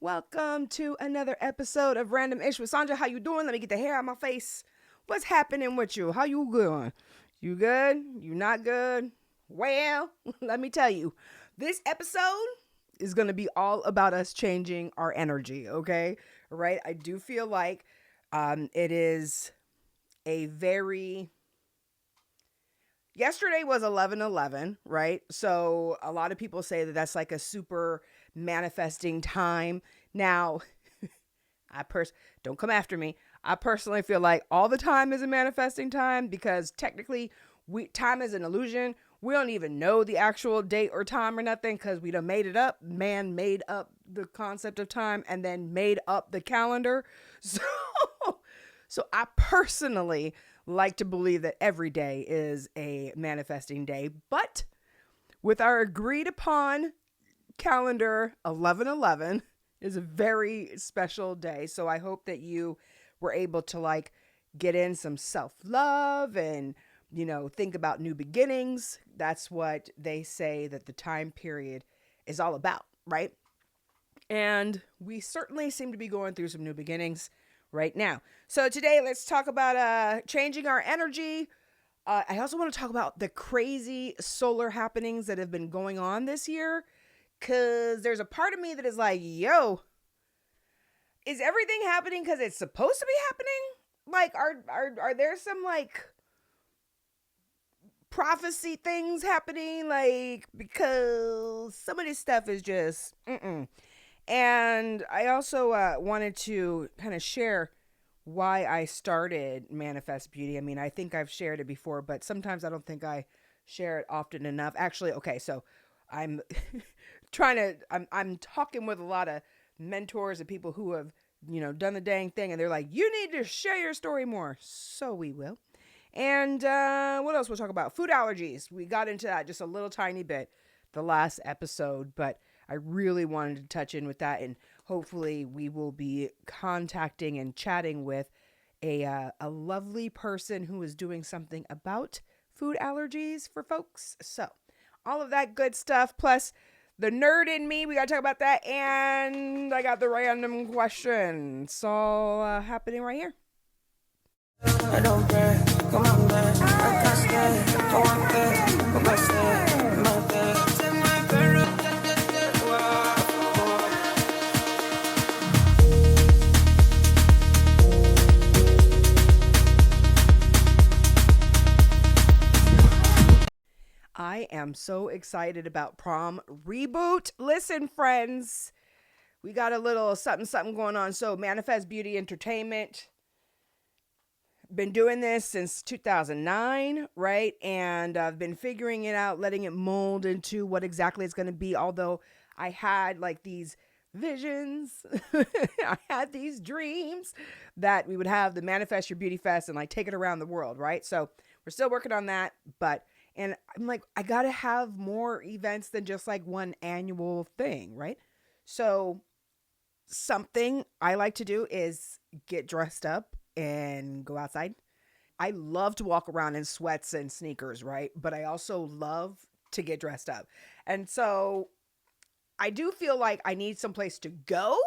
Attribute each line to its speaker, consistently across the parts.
Speaker 1: Welcome to another episode of Random Ish with Sonja. How you doing? Let me get the hair out of my face. What's happening with you? How you doing? You good? You not good? Well, let me tell you, this episode is going to be all about us changing our energy, okay? Right? I do feel like it is a very yesterday was 11/11, right? So a lot of people say that that's like a super manifesting time. Now, don't come after me. I personally feel like all the time is a manifesting time because technically time is an illusion. We don't even know the actual date or time or nothing because we done made it up. Man made up the concept of time and then made up the calendar. So, so I personally like to believe that every day is a manifesting day, but with our agreed upon calendar, 11/11 is a very special day. So I hope that you were able to like get in some self-love and think about new beginnings. That's what they say that the time period is all about, right? And we certainly seem to be going through some new beginnings right now. So today, let's talk about changing our energy. I also want to talk about the crazy solar happenings that have been going on this year. Because there's a part of me that is like, yo, is everything happening because it's supposed to be happening? Like, are there some, like, prophecy things happening? Like, because some of this stuff is just, And I also wanted to kind of share why I started Manifest Beauty. I mean, I think I've shared it before, but sometimes I don't think I share it often enough. Actually, okay, so I'm I'm talking with a lot of mentors and people who have, done the dang thing, and they're like, you need to share your story more. So we will. And what else we'll talk about? Food allergies. We got into that just a little tiny bit the last episode, but I really wanted to touch in with that, and hopefully we will be contacting and chatting with a lovely person who is doing something about food allergies for folks. So all of that good stuff, plus the nerd in me, we got to talk about that, and I got the random question. It's all happening right here. I don't care, come on, man. I can't stay, come on, come on, stay, my bed. I am so excited about Prom Reboot. Listen, friends, we got a little something going on. So Manifest Beauty Entertainment, been doing this since 2009, right? And I've been figuring it out, letting it mold into what exactly it's going to be. Although I had like these visions, I had these dreams that we would have the Manifest Your Beauty Fest and like take it around the world, right? So we're still working on that, and I'm like, I got to have more events than just like one annual thing, right? So something I like to do is get dressed up and go outside. I love to walk around in sweats and sneakers, right? But I also love to get dressed up. And so I do feel like I need some place to go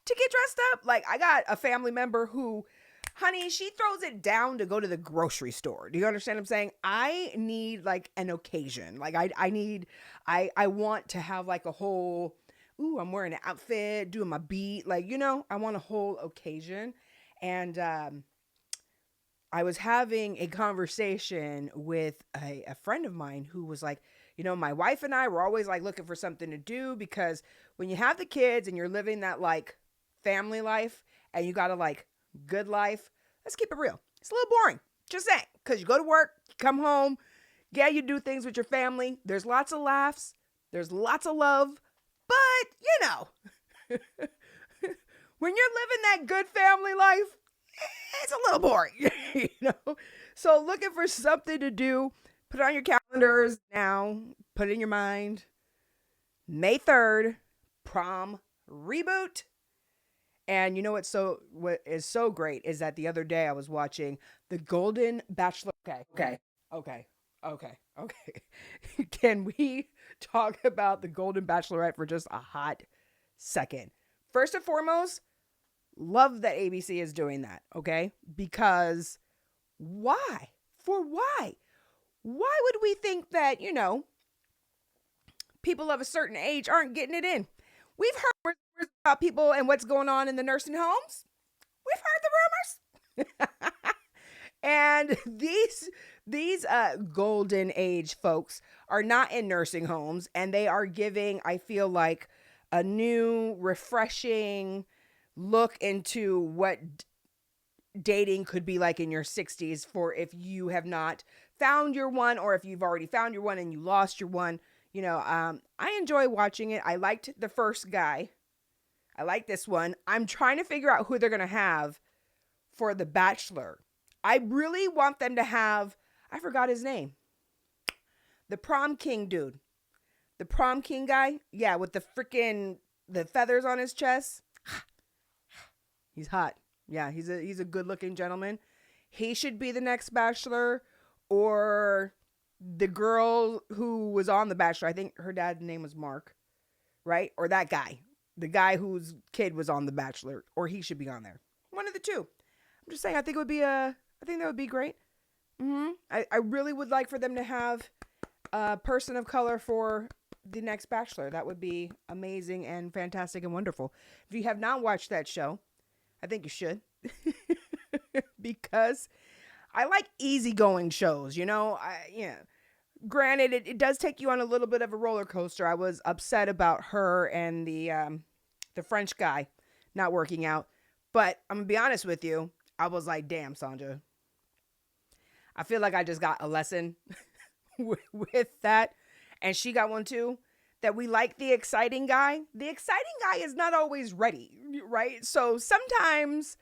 Speaker 1: to get dressed up. Like I got a family member who, honey, she throws it down to go to the grocery store. Do you understand what I'm saying? I need like an occasion. Like I want to have like a whole, I'm wearing an outfit, doing my beat. Like, I want a whole occasion. And I was having a conversation with a friend of mine who was like, my wife and I were always like looking for something to do because when you have the kids and you're living that like family life and you got to like good life, let's keep it real. It's a little boring. Just saying. Because you go to work, you come home, yeah, you do things with your family. There's lots of laughs. There's lots of love. But, when you're living that good family life, it's a little boring, So looking for something to do, put it on your calendars now, put it in your mind. May 3rd, Prom Reboot. And what is so great is that the other day I was watching the Golden Bachelorette. Okay. Can we talk about the Golden Bachelorette for just a hot second? first and foremost, love that ABC is doing that, okay? Because why? For why? Why would we think that, people of a certain age aren't getting it in? We've heard rumors about people and what's going on in the nursing homes. We've heard the rumors. And these golden age folks are not in nursing homes, and they are giving, I feel like, a new, refreshing look into what dating could be like in your 60s, for if you have not found your one, or if you've already found your one and you lost your one. I enjoy watching it. I liked the first guy. I like this one. I'm trying to figure out who they're going to have for The Bachelor. I really want them to have, I forgot his name, the prom king dude. The prom king guy? Yeah, with the feathers on his chest. He's hot. Yeah, he's a good-looking gentleman. He should be the next Bachelor, or the girl who was on The Bachelor. I think her dad's name was Mark, right? Or that guy. The guy whose kid was on The Bachelor, or he should be on there. One of the two. I'm just saying, I think that would be great. I really would like for them to have a person of color for the next Bachelor. That would be amazing and fantastic and wonderful. If you have not watched that show, I think you should. Because I like easygoing shows, Granted, it does take you on a little bit of a roller coaster. I was upset about her and the French guy not working out. But I'm going to be honest with you. I was like, damn, Sonja. I feel like I just got a lesson with that. And she got one too. That we like the exciting guy. The exciting guy is not always ready, right? So sometimes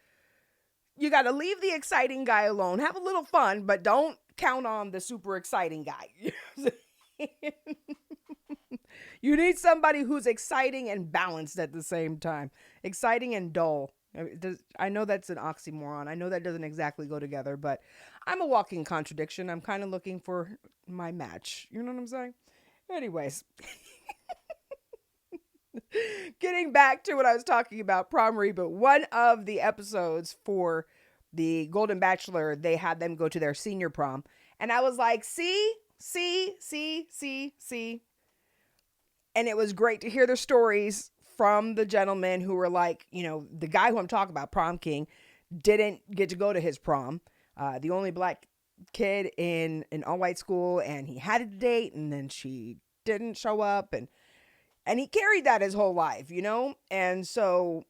Speaker 1: you got to leave the exciting guy alone. Have a little fun, but don't count on the super exciting guy. You need somebody who's exciting and balanced at the same time. Exciting and dull. I know that's an oxymoron. I know that doesn't exactly go together, but I'm a walking contradiction. I'm kind of looking for my match. You know what I'm saying? Anyways. Getting back to what I was talking about, Prom Reboot. One of the episodes for the Golden Bachelor, they had them go to their senior prom. And I was like, see. And it was great to hear the stories from the gentlemen who were like, the guy who I'm talking about, Prom King, didn't get to go to his prom. The only black kid in an all-white school, and he had a date, and then she didn't show up, and he carried that his whole life, And so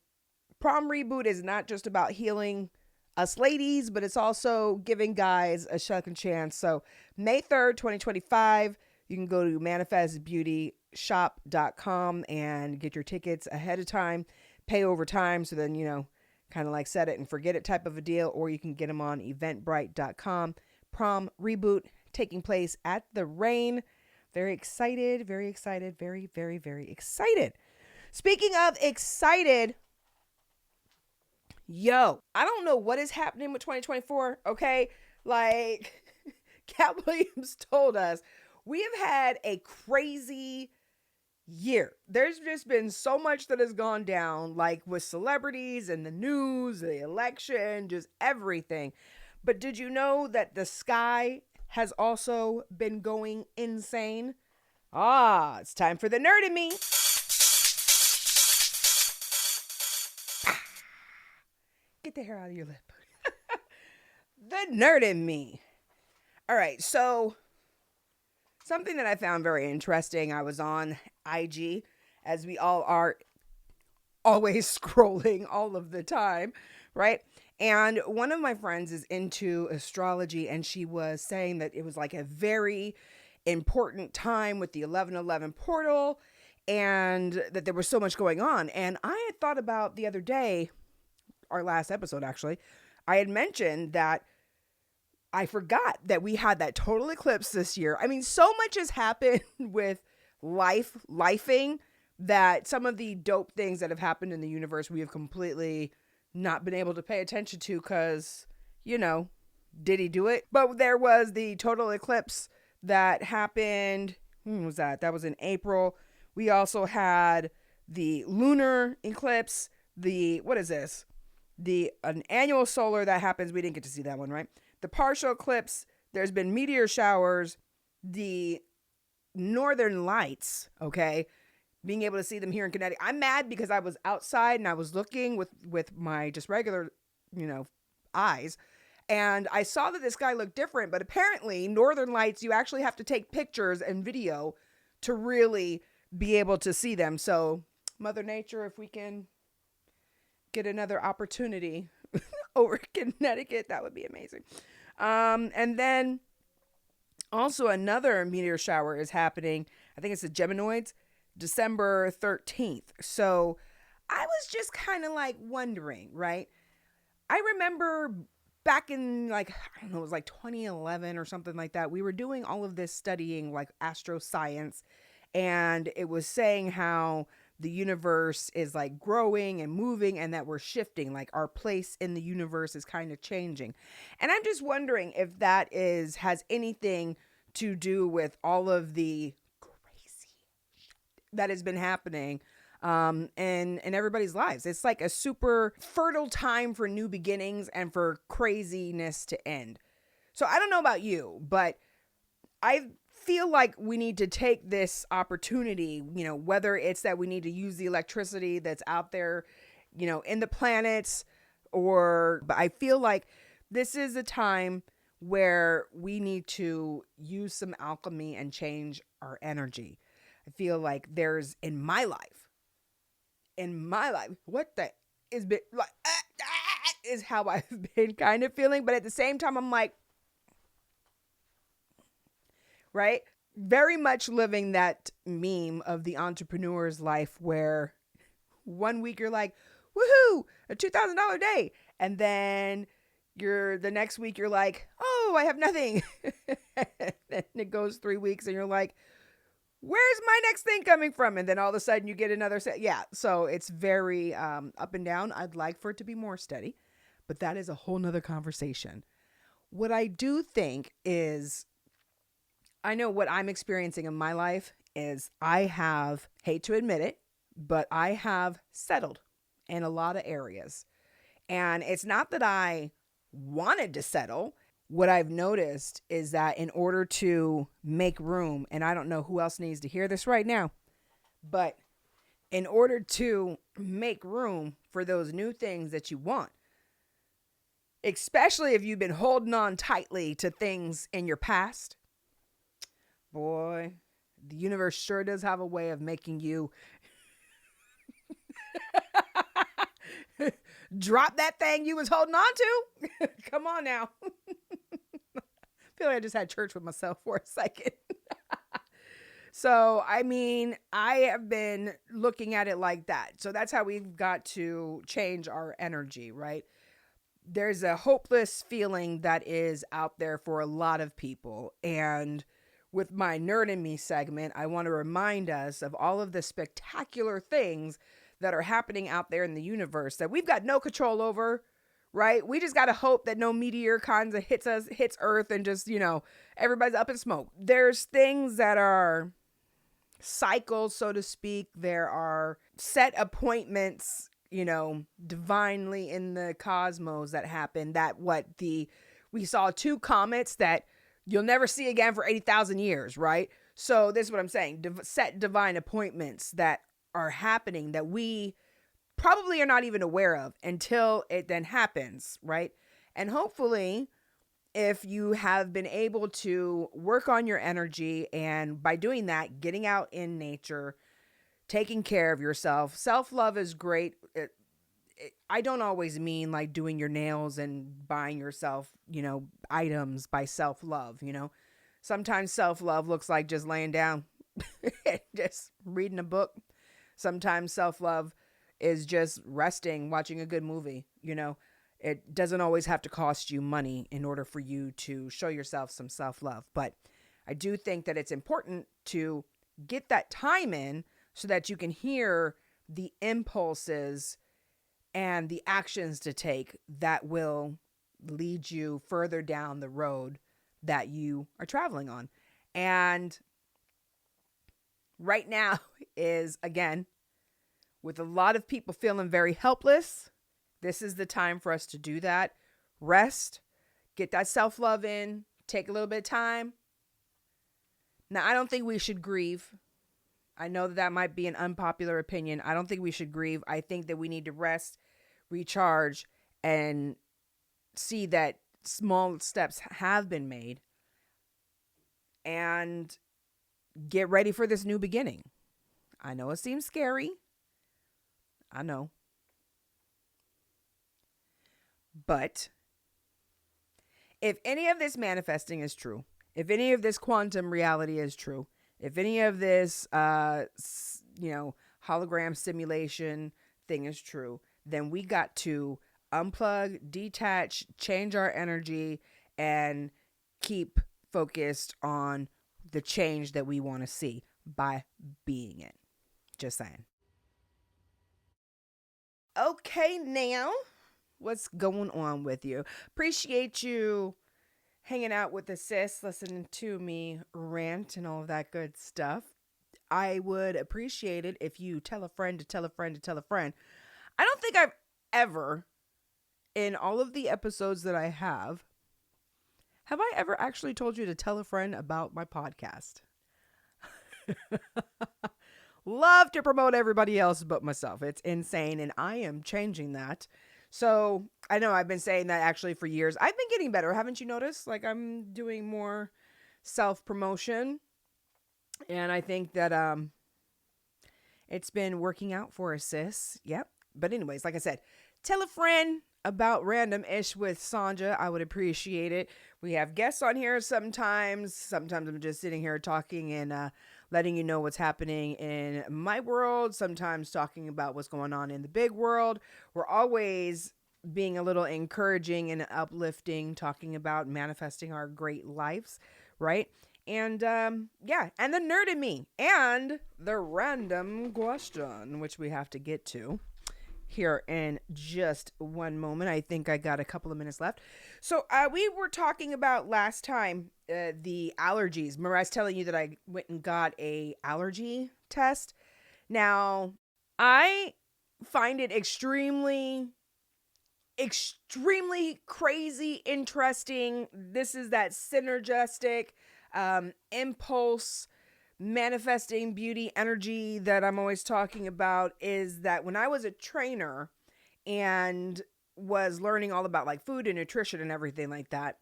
Speaker 1: Prom Reboot is not just about healing us ladies, but it's also giving guys a second chance. So May 3rd, 2025, you can go to manifestbeautyshop.com and get your tickets ahead of time, pay over time. So then, kind of like set it and forget it type of a deal, or you can get them on eventbrite.com. Prom Reboot taking place at the Rain. Very excited, very excited, very, very, very excited. Speaking of excited, I don't know what is happening with 2024, okay? Like, Cat Williams told us, we have had a crazy year. There's just been so much that has gone down, like with celebrities and the news, the election, just everything. But did you know that the sky has also been going insane? It's time for the nerd in me. Get the hair out of your lip. The nerd in me. All right, so something that I found very interesting. I was on IG, as we all are, always scrolling all of the time, right? And one of my friends is into astrology, and she was saying that it was like a very important time with the 1111 portal, and that there was so much going on. And I had thought about the other day, our last episode actually, I had mentioned that I forgot that we had that total eclipse this year. I mean, so much has happened with lifing, that some of the dope things that have happened in the universe we have completely not been able to pay attention to because, did he do it? But there was the total eclipse that happened. When was that? That was in April. We also had the lunar eclipse what is this? An annual solar that happens. We didn't get to see that one, right? The partial eclipse. There's been meteor showers. The northern lights. Okay, being able to see them here in Connecticut. I'm mad because I was outside and I was looking with my just regular, eyes, and I saw that the sky looked different. But apparently, northern lights, you actually have to take pictures and video to really be able to see them. So, Mother Nature, if we can get another opportunity over Connecticut, that would be amazing. And then also another meteor shower is happening. I think it's the Geminoids, December 13th. So I was just kind of like wondering, right? I remember back in I don't know, it was like 2011 or something like that. We were doing all of this studying like astroscience, and it was saying how the universe is like growing and moving and that we're shifting, like our place in the universe is kind of changing. And I'm just wondering if that has anything to do with all of the crazy that has been happening in everybody's lives. It's like a super fertile time for new beginnings and for craziness to end. So I don't know about you, but I feel like we need to take this opportunity, whether it's that we need to use the electricity that's out there, in the planets, but I feel like this is a time where we need to use some alchemy and change our energy. I feel like there's in my life, what the is been like is how I've been kind of feeling, but at the same time I'm like, right? Very much living that meme of the entrepreneur's life where one week you're like, woohoo, a $2,000 day. And then the next week you're like, oh, I have nothing. Then it goes 3 weeks and you're like, where's my next thing coming from? And then all of a sudden you get another set. Yeah. So it's very up and down. I'd like for it to be more steady, but that is a whole nother conversation. What I do think is, I know what I'm experiencing in my life is hate to admit it, but I have settled in a lot of areas. And it's not that I wanted to settle. What I've noticed is that in order to make room, and I don't know who else needs to hear this right now, but in order to make room for those new things that you want, especially if you've been holding on tightly to things in your past, boy, the universe sure does have a way of making you drop that thing you was holding on to. Come on now. I feel like I just had church with myself for a second. So, I mean, I have been looking at it like that. So that's how we've got to change our energy, right? There's a hopeless feeling that is out there for a lot of people. And with my Nerd in Me segment, I want to remind us of all of the spectacular things that are happening out there in the universe that we've got no control over, right? We just got to hope that no meteor kind of hits Earth and just, everybody's up in smoke. There's things that are cycles, so to speak. There are set appointments, divinely in the cosmos that happen, we saw 2 comets that you'll never see again for 80,000 years, right? So this is what I'm saying. Set divine appointments that are happening that we probably are not even aware of until it then happens, right? And hopefully, if you have been able to work on your energy, and by doing that, getting out in nature, taking care of yourself, self-love is great. I don't always mean like doing your nails and buying yourself, items by self-love, Sometimes self-love looks like just laying down, just reading a book. Sometimes self-love is just resting, watching a good movie, It doesn't always have to cost you money in order for you to show yourself some self-love. But I do think that it's important to get that time in so that you can hear the impulses and the actions to take that will lead you further down the road that you are traveling on. And right now is, again, with a lot of people feeling very helpless, this is the time for us to do that. Rest, get that self-love in, take a little bit of time. Now, I don't think we should grieve. I know that might be an unpopular opinion. I don't think we should grieve. I think that we need to rest, recharge, and see that small steps have been made and get ready for this new beginning. I know it seems scary. I know. But if any of this manifesting is true, if any of this quantum reality is true, if any of this, hologram simulation thing is true, then we got to unplug, detach, change our energy, and keep focused on the change that we want to see by being it. Just saying. Okay, now, what's going on with you? Appreciate you hanging out with the sis, listening to me rant and all of that good stuff. I would appreciate it if you tell a friend to tell a friend to tell a friend. I don't think I've ever, in all of the episodes that I have I ever actually told you to tell a friend about my podcast? Love to promote everybody else but myself. It's insane, and I am changing that. So I know I've been saying that actually for years. I've been getting better. Haven't you noticed? Like, I'm doing more self-promotion, and I think that it's been working out for us, sis. Yep. But anyways, like I said, tell a friend about Random-ish with Sonja. I would appreciate it. We have guests on here sometimes. Sometimes I'm just sitting here talking and letting you know what's happening in my world. Sometimes talking about what's going on in the big world. We're always being a little encouraging and uplifting, talking about manifesting our great lives, right? And and the nerd in me and the random question, which we have to get to here in just one moment. I think I got a couple of minutes left. So we were talking about last time the allergies. Remember I was telling you that I went and got a allergy test. Now, I find it extremely crazy interesting. This is that synergistic impulse manifesting beauty energy that I'm always talking about. Is that when I was a trainer and was learning all about like food and nutrition and everything like that,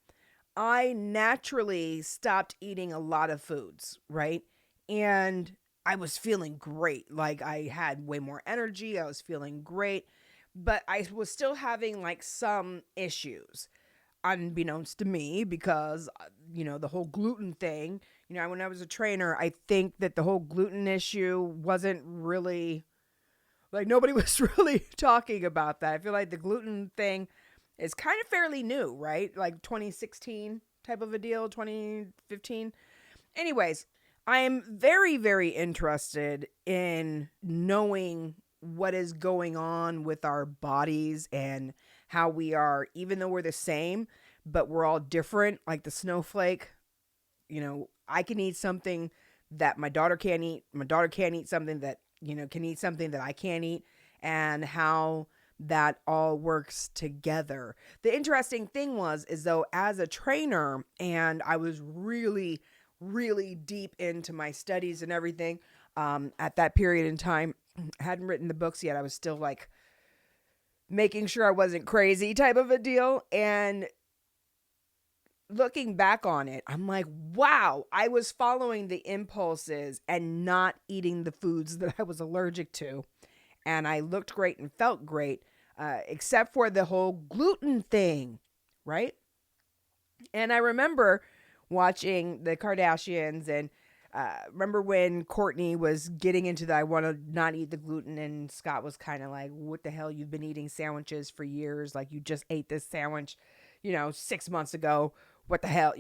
Speaker 1: I naturally stopped eating a lot of foods, right? And I was feeling great. Like, I had way more energy. I was feeling great, but I was still having like some issues, unbeknownst to me, because, the whole gluten thing, when I was a trainer, I think that the whole gluten issue wasn't really, like, nobody was really talking about that. I feel like the gluten thing is kind of fairly new, right? Like 2016 type of a deal, 2015. Anyways, I am very, very interested in knowing what is going on with our bodies and how we are, even though we're the same, but we're all different, like the snowflake. I can eat something that my daughter can't eat. My daughter can't eat something that, can eat something that I can't eat, and how that all works together. The interesting thing is though, as a trainer, and I was really, really deep into my studies and everything, at that period in time, I hadn't written the books yet. I was still like making sure I wasn't crazy type of a deal. And looking back on it, I'm like, wow, I was following the impulses and not eating the foods that I was allergic to. And I looked great and felt great, except for the whole gluten thing, right? And I remember watching the Kardashians, and remember when Kourtney was getting into the I want to not eat the gluten, and Scott was kind of like, what the hell, you've been eating sandwiches for years, like you just ate this sandwich 6 months ago, what the hell,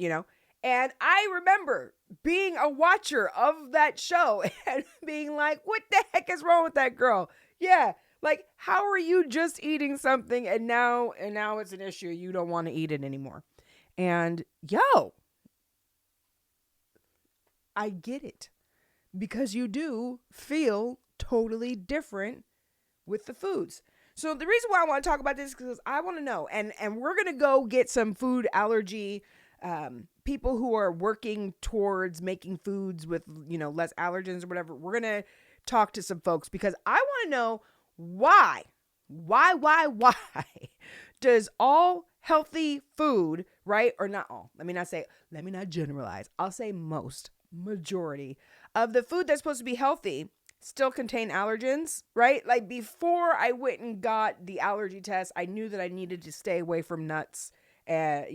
Speaker 1: and I remember being a watcher of that show and being like, what the heck is wrong with that girl? Yeah, like, how are you just eating something and now it's an issue, you don't want to eat it anymore? And I get it, because you do feel totally different with the foods. So the reason why I want to talk about this is because I want to know, and we're gonna go get some food allergy people who are working towards making foods with less allergens or whatever. We're gonna talk to some folks because I want to know why does all healthy food, right, or not all? Let me not generalize. I'll say majority of the food that's supposed to be healthy still contain allergens, right? Like before I went and got the allergy test, I knew that I needed to stay away from nuts, and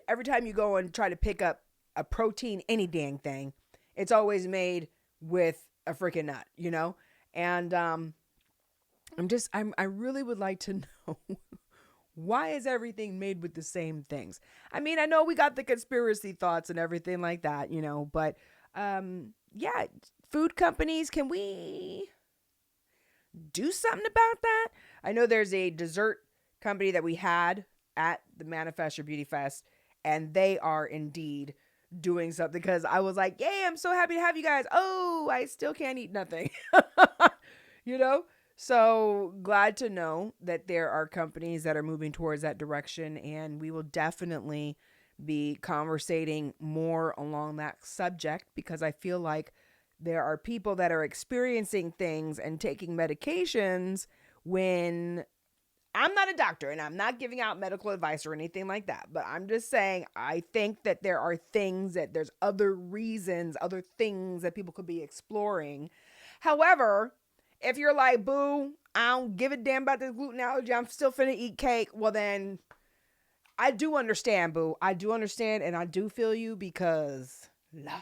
Speaker 1: every time you go and try to pick up a protein, any dang thing, it's always made with a freaking nut, and I really would like to know why is everything made with the same things? I mean, I know we got the conspiracy thoughts and everything like that, but yeah, food companies, can we do something about that? I know there's a dessert company that we had at the Manifest Your Beauty Fest, and they are indeed doing something because I was like, yay, I'm so happy to have you guys. Oh, I still can't eat nothing. So glad to know that there are companies that are moving towards that direction, and we will definitely be conversating more along that subject because I feel like there are people that are experiencing things and taking medications when I'm not a doctor and I'm not giving out medical advice or anything like that, but I'm just saying I think that there are things that there's other reasons, other things that people could be exploring. However, if you're like, boo, I don't give a damn about this gluten allergy, I'm still finna eat cake, well then I do understand, boo. I do understand, and I do feel you because no,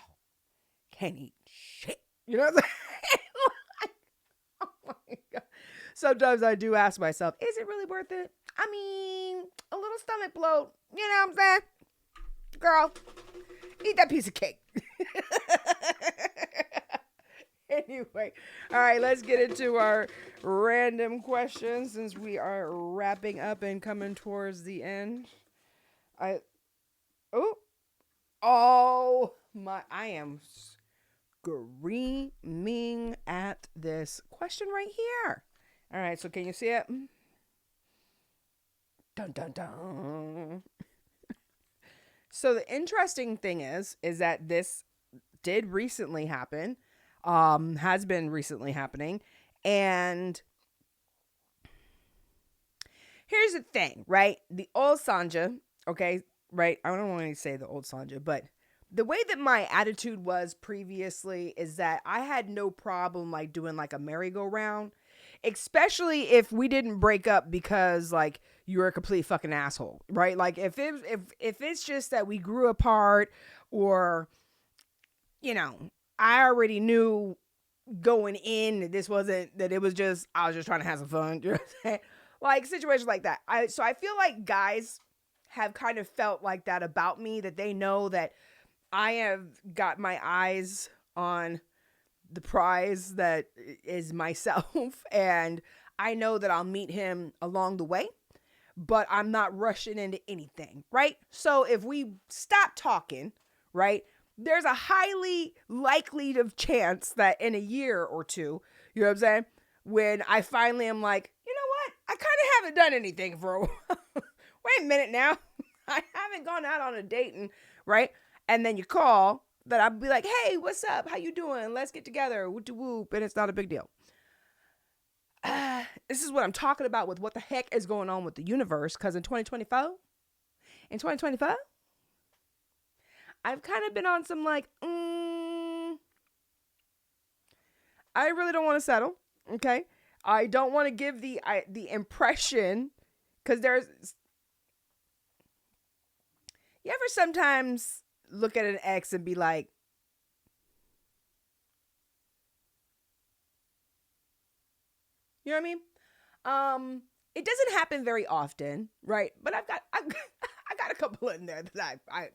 Speaker 1: can't eat shit. You know what I'm saying? Oh my God. Sometimes I do ask myself, is it really worth it? I mean, a little stomach bloat, you know what I'm saying? Girl, eat that piece of cake. Anyway, all right, let's get into our random questions since we are wrapping up and coming towards the end. I am screaming at this question right here. All right, so can you see it? Dun, dun, dun. So the interesting thing is that this did recently happen, has been recently happening. And here's the thing, right? The old Sonja, okay, right? I don't want to say the old Sonja, but the way that my attitude was previously is that I had no problem like doing like a merry-go-round, especially if we didn't break up because like you were a complete fucking asshole, right? Like if it's just that we grew apart, or I already knew going in that this wasn't, that it was just, I was just trying to have some fun. You know what I'm saying? Like situations like that. So I feel like guys have kind of felt like that about me, that they know that I have got my eyes on the prize that is myself, and I know that I'll meet him along the way, but I'm not rushing into anything, right? So if we stop talking, right, there's a highly likely of chance that in a year or two, you know what I'm saying, when I finally am like, you know what, I kind of haven't done anything for a while. Wait a minute now. I haven't gone out on a date, and right? And then you call, that I'll be like, hey, what's up? How you doing? Let's get together. Whoop de whoop. And it's not a big deal. This is what I'm talking about with what the heck is going on with the universe. Because in 2025, I've kind of been on some like, I really don't want to settle. Okay. I don't want to give the impression, because you ever sometimes look at an ex and be like, you know what I mean? It doesn't happen very often, right? But I've got I got a couple in there that I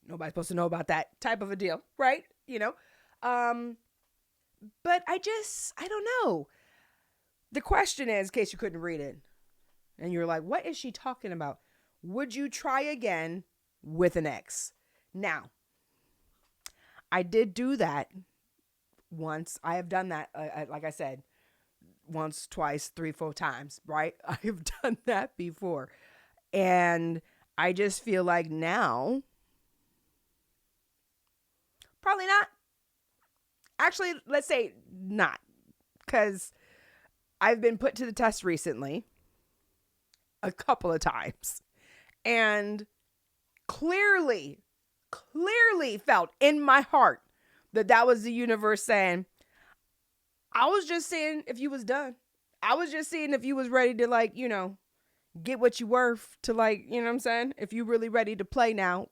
Speaker 1: nobody's supposed to know about that type of a deal, right? But I don't know. The question is, in case you couldn't read it, and you're like, what is she talking about? Would you try again with an ex? Now, I did do that once. I have done that, like I said, once, twice, 3, 4 times, right? I have done that before. And I just feel like now, probably not. Actually, let's say not, because I've been put to the test recently a couple of times and clearly felt in my heart that was the universe saying, I was just seeing if you was done. I was just seeing if you was ready to, like, get what you worth to, like, you know what I'm saying? If you really ready to play now.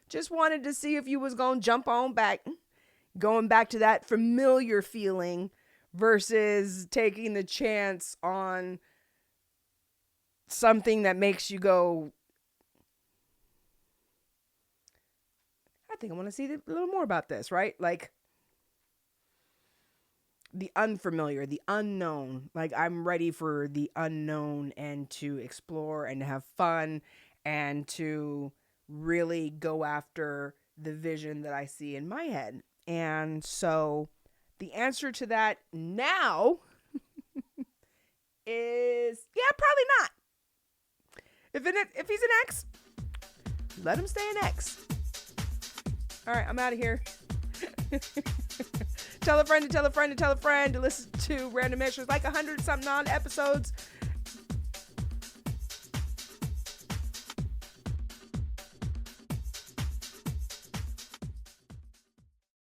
Speaker 1: Just wanted to see if you was going to jump on back, going back to that familiar feeling versus taking the chance on something that makes you go, I think I want to see a little more about this, right? Like the unfamiliar, the unknown. Like I'm ready for the unknown and to explore and to have fun and to really go after the vision that I see in my head. And so the answer to that now is, yeah, probably not. If he's an ex, let him stay an ex. All right, I'm out of here. Tell a friend to tell a friend to tell a friend to listen to Random Issues, like 100-something odd episodes.